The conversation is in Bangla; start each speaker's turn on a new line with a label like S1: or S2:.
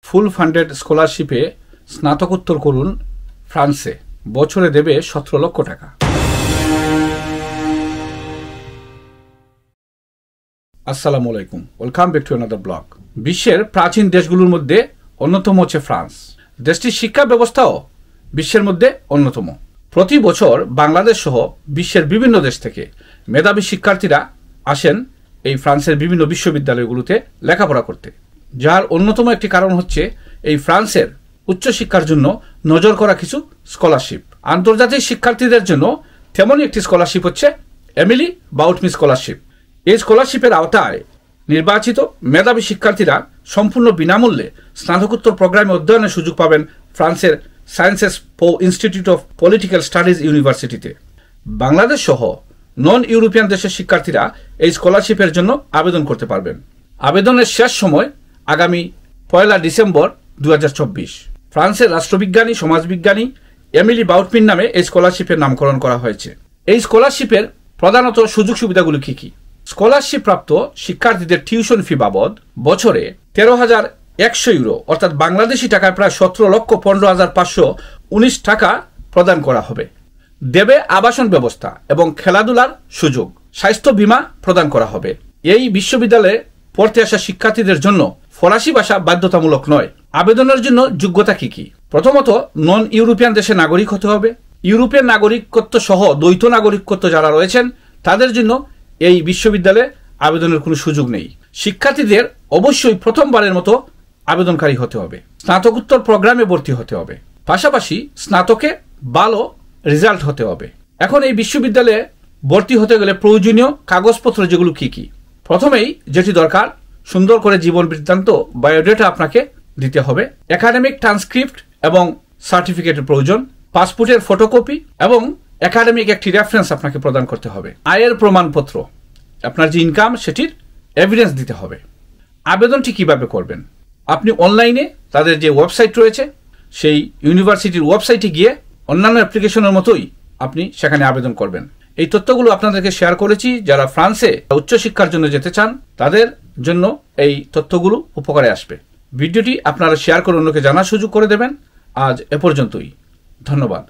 S1: ফুল ফান্ডেড স্কলারশিপে স্নাতকোত্তর করুন ফ্রান্সে, বছরে দেবে 17 লক্ষ টাকা। আসসালামু আলাইকুম, welcome back to another blog. বিশ্বের প্রাচীন দেশগুলোর মধ্যে অন্যতম হচ্ছে ফ্রান্স। দেশটির শিক্ষা ব্যবস্থাও বিশ্বের মধ্যে অন্যতম। প্রতি বছর বাংলাদেশ সহ বিশ্বের বিভিন্ন দেশ থেকে মেধাবী শিক্ষার্থীরা আসেন এই ফ্রান্সের বিভিন্ন বিশ্ববিদ্যালয়গুলোতে লেখাপড়া করতে, যার অন্যতম একটি কারণ হচ্ছে এই ফ্রান্সের উচ্চশিক্ষার জন্য নজর করা কিছু স্কলারশিপ। আন্তর্জাতিক শিক্ষার্থীদের জন্য তেমনই একটি স্কলারশিপ হচ্ছে এমিলি বাউটমি স্কলারশিপ। এই স্কলারশিপের আওতায় নির্বাচিত মেধাবী শিক্ষার্থীরা সম্পূর্ণ বিনামূল্যে স্নাতকোত্তর প্রোগ্রামে অধ্যয়নের সুযোগ পাবেন ফ্রান্সের সায়েন্সেস পো ইনস্টিটিউট অফ পলিটিক্যাল স্টাডিজ ইউনিভার্সিটিতে। বাংলাদেশ সহ নন ইউরোপিয়ান দেশের শিক্ষার্থীরা এই স্কলারশিপের জন্য আবেদন করতে পারবেন। আবেদনের শেষ সময় আগামী 1 ডিসেম্বর 2024। ফ্রান্সের রাষ্ট্রবিজ্ঞানী সমাজবিজ্ঞানী এমিলি বাউটমিন নামে এই স্কলারশিপের নামকরণ করা হয়েছে। এই স্কলারশিপের প্রধানত সুযোগ সুবিধাগুলো কি কি? স্কলারশিপ প্রাপ্ত শিক্ষার্থীদের টিউশন ফি বাবদ বছরে 13,100 ইউরো অর্থাৎ বাংলাদেশি টাকায় প্রায় 17,15,519 টাকা প্রদান করা হবে। দেবে আবাসন ব্যবস্থা এবং খেলাধুলার সুযোগ, স্বাস্থ্য বীমা প্রদান করা হবে। এই বিশ্ববিদ্যালয়ে পড়তে আসা শিক্ষার্থীদের জন্য ফরাসি ভাষা বাধ্যতামূলক নয়। আবেদনের জন্য যোগ্যতা কি কি? প্রথমত, নন ইউরোপিয়ান দেশের নাগরিক হতে হবে। ইউরোপিয়ান নাগরিকত্ব সহ দ্বৈত নাগরিকত্ব যারা রয়েছেন তাদের জন্য এই বিশ্ববিদ্যালয়ে আবেদনের কোনো সুযোগ নেই। শিক্ষার্থীদের অবশ্যই প্রথমবারের মতো আবেদনকারী হতে হবে। স্নাতকোত্তর প্রোগ্রামে ভর্তি হতে হবে, পাশাপাশি স্নাতকে ভালো রেজাল্ট হতে হবে। এখন এই বিশ্ববিদ্যালয়ে ভর্তি হতে গেলে প্রয়োজনীয় কাগজপত্র যেগুলো কি কি? প্রথমেই যেটি দরকার, সুন্দর করে জীবন বৃত্তান্ত বায়োডেটা আপনাকে দিতে হবে। একাডেমিক ট্রান্সক্রিপ্ট এবং সার্টিফিকেটের প্রয়োজন, পাসপোর্টের ফটোকপি এবং একাডেমিক একটি রেফারেন্স আপনাকে প্রদান করতে হবে। আয়ের প্রমাণপত্র, আপনার যে ইনকাম সেটির এভিডেন্স দিতে হবে। আবেদনটি কিভাবে করবেন? আপনি অনলাইনে তাদের যে ওয়েবসাইট রয়েছে সেই ইউনিভার্সিটির ওয়েবসাইটে গিয়ে অন্যান্য অ্যাপ্লিকেশনের মতোই আপনি সেখানে আবেদন করবেন। এই তথ্যগুলো আপনাদেরকে শেয়ার করেছি। যারা ফ্রান্সে উচ্চশিক্ষার জন্য যেতে চান তাদের জন্য এই তথ্যগুলো উপকারে আসবে। ভিডিওটি আপনারা শেয়ার করে অন্যকে জানার সুযোগ করে দেবেন। আজ এ পর্যন্তই, ধন্যবাদ।